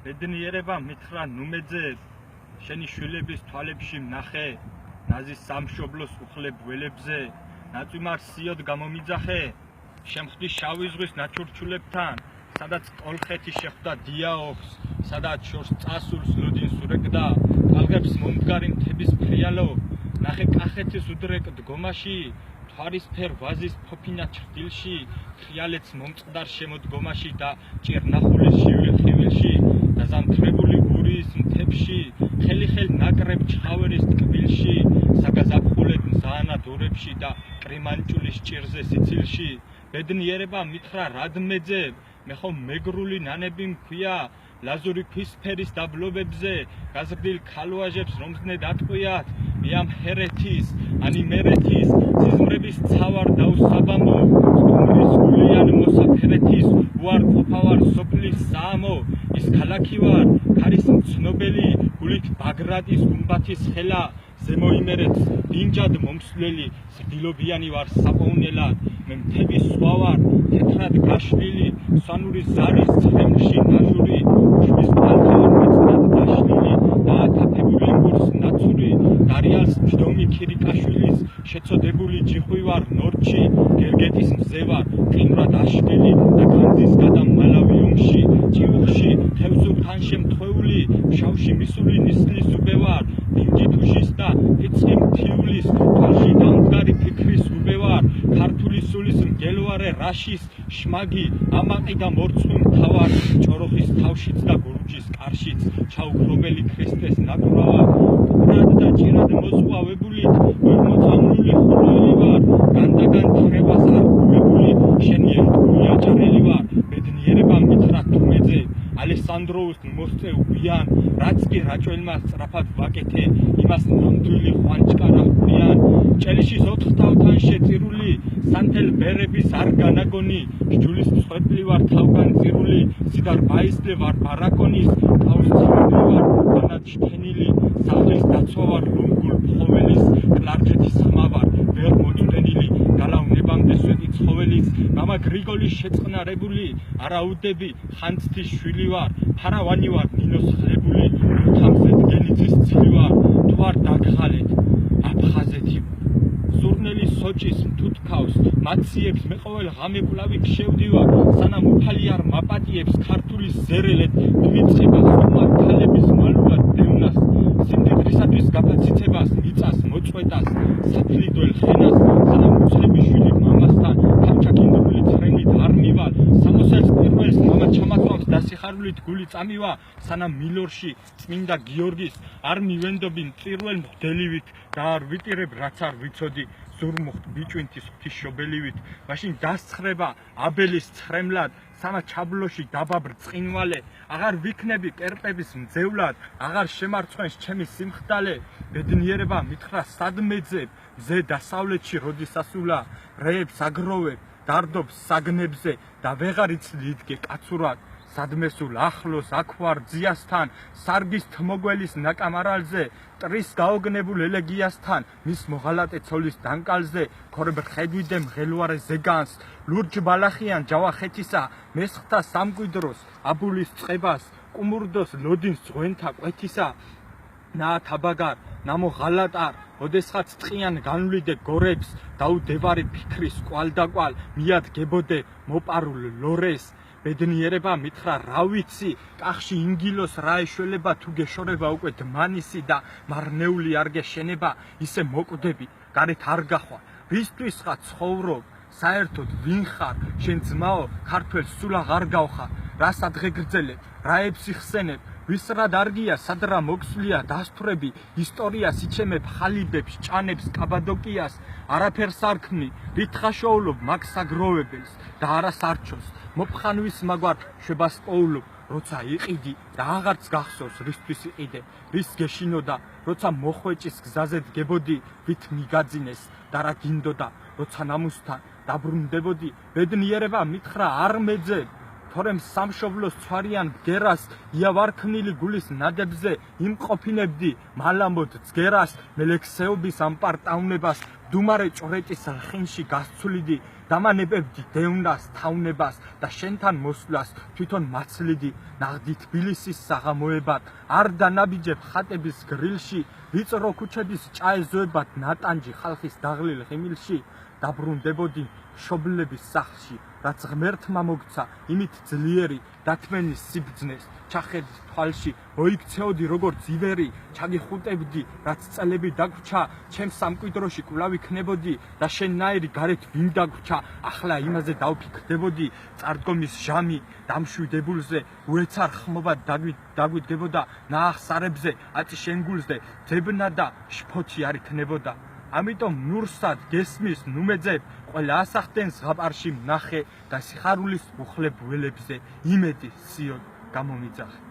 ბედნიერება მითხრა ნუმეძებ, შენი შვილების თვალებში ვნახე, ნაზის სამშობლოს უხლებ ველებზე, ნაწვიმარ სიოდ გამომიძახე, შემხვდი შავი ზღვის ნაჩურჩულებთან, სადაც კოლხეთი შეხვდა დიაოხს, სადაც შორს წასულს ლოდინს ურეკდა, ტალღებს მომდგარი მთების ფრიალო, ნახე კახეთის უდრეკ დგომაში, თვარისფერ ვაზის ფოფინა ჩრდილში, ხიალეთს მომწყდარ შემოდგომაში და ჭირნახულის xiვილში, დაზამთრებული გურიის მთებში, ხელი-ხელ ნაკრებ ჩხავერის ტკბილში, საგაზაფხულეთ მზაანად ორებში და კრიმანჭულის ჭირზე სიცილში, ბედნიერება მითხრა რადმეძებ, მე ხომ მეგრული ნანები მქვია, ლაზური ქვის ფერის დაბლობებზე, გაზრდილ ქალვაჟებს რომზნე დატყვიათ, მე ამ ჰერეთის, ანიმერეთის, სიზმრების ცავარ დაუსაბამო, სტუმრის გულიან მოსაფერეთის, უარყოფა ვარ სოფლის საამო, ის ქალაქი ვარ, ქარის მცნობელი, გულით ბაგრატის გუმბათის ხელა, ზემოიმერეთს დინჯად მომსვლელი, სრდილობიანი ვარ საყოუნელად, მე მთების სხვა ვარ, თეთრად გაშლილი, სვანური ზარის ცრემლში ნაჟური, უშვის პალტავარ მეწნად დაშლილი, დაათაფებული მურს ნაცური, დარიალს მჯდომი ქირიკაშვილის, შეწოდებული ჯიხვი ვარ ნორჩი, გერგეტის მზე ვარ, ყინვრად აშლილი და განძის გადამალავი ომში, ჭიუხში, თევზურთან შემთხვეული, შავში მისული ნისლის უბე ვარ, დინჯი თუშის და ფიცხი მთიulis, თვალში დამდგარი ფიქრის უბე ვარ, ქართული სულის მგელვარე რაშის, შმაგი, ამაყი და მორცხვი მთავარ, ჭოროხის თავშიც და გურჯის კარშიც, ჩაუქრობელი ქრისტეს ნაკურავა, კურად და ჭირად მოზღვავებულით, ვერ მოწამლული ხულელი ვარ, განდაგან თხრებას არ გუებული, შენი ერთგული აჭარელი ვარ, ბედნიერება მითხრა თუმეძე, ალესანდროუს მოსწევ გვიან, რაც კი რაჭველმა სწრაფად ვაკეთე, იმას ნამდვილი ხვანჭკარა ხვდიან, ჭელიშის 4 თავთან შეწირული, სანთელ ბერების არ განაგონი, ჯულის მსხვერპლი ვარ თავგან წირული, სიდარ ბაისლე ვარ ბარაკონის, თავის ცივილი ვარ განად შთენილი, სახლის დაცვა ვარ ლომგულ ფხოველის, კლარჯეთის ხმა ვარ, ვერ მოწვდენილი, გალავნებამდე სვეტი ცხოველის, მამა გრიგოლის შეწყნარებული, არაუდები, ხანძთის შვილი ვარ, ფარავანი ვარ ნინოს ხლებული, თამზე დგენიძის ცილი ვარ, თუ არ დაგხალეთ, აფხაზეთი ვარ. სურნელი სოჭის მთუთქავს, მაციებს მე ყოველ ღამეკლავი ქშევდივარ, სანამ უფალი არ მაპატიებს ქართულის ზერელეთ, მივიწყება ხმარ ქალების მალულად დევნას, სიმდიდრისათვის გაფაციცებას, მიწას, მოწყვეტას, საფლიდველ ხენას, სანამ უცნობიშვილი მამასთან, თავჩაკინდრული ცრემლით არ მივალ, სამოსელს პირველს მამა ჩამაწვავს და სიხარულით გული წამივა, სანამ მილორში წმინდა გიორგის არ მივენდობი მწირველ მღვდელივით და არ ვიტირებ რაც არ ვიცოდი, ზურმუხტ ბიჭვინთის ღვთისმშობელივით, მაშინ დასცხრება აბელის ცრემლად, სამა ჩაბლოში დაბაბრ წინვალე, აღარ ვიქნები კერპების მძევლად, აღარ შემარცხვენს ჩემი სიმხდალე, ბედნიერება მითხრა სადმეძებ, მზე დასავლეთში როდის ასულა, რეებს აგროვებ, დარდობს საგნებზე და ვეღარ იცლი იდგე კაცურად, სადმესულ ახლოს აქ ვარ ძიასთან, სარგის თმოგველის ნაკამარალზე, ტრის გაოგნებულ ელეგიასთან, მის მოღალატე ცოლის დანკალზე, ქორებ ხედვიდე მღელვარე ზეგანს, ლურჯ ბალახიან ჯავახეთისა, მესხთა სამკვიდროს, აბულის წყებას, კუმურდოს ლოდინს ზღვენთა ყვეთისა, ნაათაბაგარ, ნამო ღალატარ, ოდესღაც ტყიან განვლიდე გორებს, დაუდევარი ფიქრის კვალდაკვალ, მიად გებოდე მოპარულ ლორეს, ბედნიერება მითხრა რა ვიცი, კახში ინგილოს რა ეშველება თუ გეშორება უკვე დმანისი და მარნეული არ გეშენება, ისე მოკვდები, გარეთ არ გახვა, ვისთვის ხარ ცხოვრობ, საერთოდ ვინ ხარ, შენ ძმაო, ქართველს სულ აღარ გავხარ, რას ადღეგრძელებ, რა ებს იხსენებ, ვისრად არგია, სადრა მოქსვლია, დასთვრები, ისტორიას იჩემებ ხალიბებს, ჭანებს, კაბადოკიას, არაფერს არ ქმნი, რით ხაშოულობ მაგ საგროვებელს და არას არჩოს, მოფხანვის მაგვარ შვებას პოულობ, როცა იყიდი და აღარც გახსოვს რისთვის იყიდე, რის გეშინოდა, როცა მოხვეჭის გზაზე დგებოდი, ვით მიგაძინეს და რა გინდოდა, როცა ნამუსთან დაბრუნდებოდი, ბედნიერება მითხრა არ მეძებ, თორემ სამშობლოს ცვარიან ბგერას იავარქნილი გულის ნადებზე იმყოფინებდი მალამოდ ძგერას მელექსეობის ამ პარტაუნებას დუმარე ჭვრეტის რხინში გასცვლიდი დამანებებდი დევნას თავნებას და შენთან მოსვლას თვითონ მაცლიდი ნაღდი თბილისის საღამოებად არ დანაბიჯებ ხატების გრილში ვიწრო ქუჩების ჭაეზოებად ნატანჯი ხალხის დაღლილ ღიმილში დაბრუნდებოდი მშობლების სახლში რაც ღმერთმა მოგცა იმით ძლიერი დათმენის სიბძნეს ჩახედით თვალში მოიქცეოდი როგორც ივერი ჩაგიხუტებდი რაც წელები დაგვრჩა ჩემს სამკვიდროში კვლავ იქნებოდი და შენნაირი გარეთ ვინ დაგვრჩა ახლა იმაზე დავფიქრდებოდი წარდგომის ჟამი დამშვიდებულზე უეცარ ხმობა დაგვიდგებოდა ნაახსარებზე აწი შენგულზე ძებნა და შფოთი არ იქნებოდა ამიტომ ნურსად გესმის ნუმეძებ ყველა ასახდენ ზღაპარში ნახე და სიხარულის უხლებ ველებზე იმედი სიოდ გამომიძახე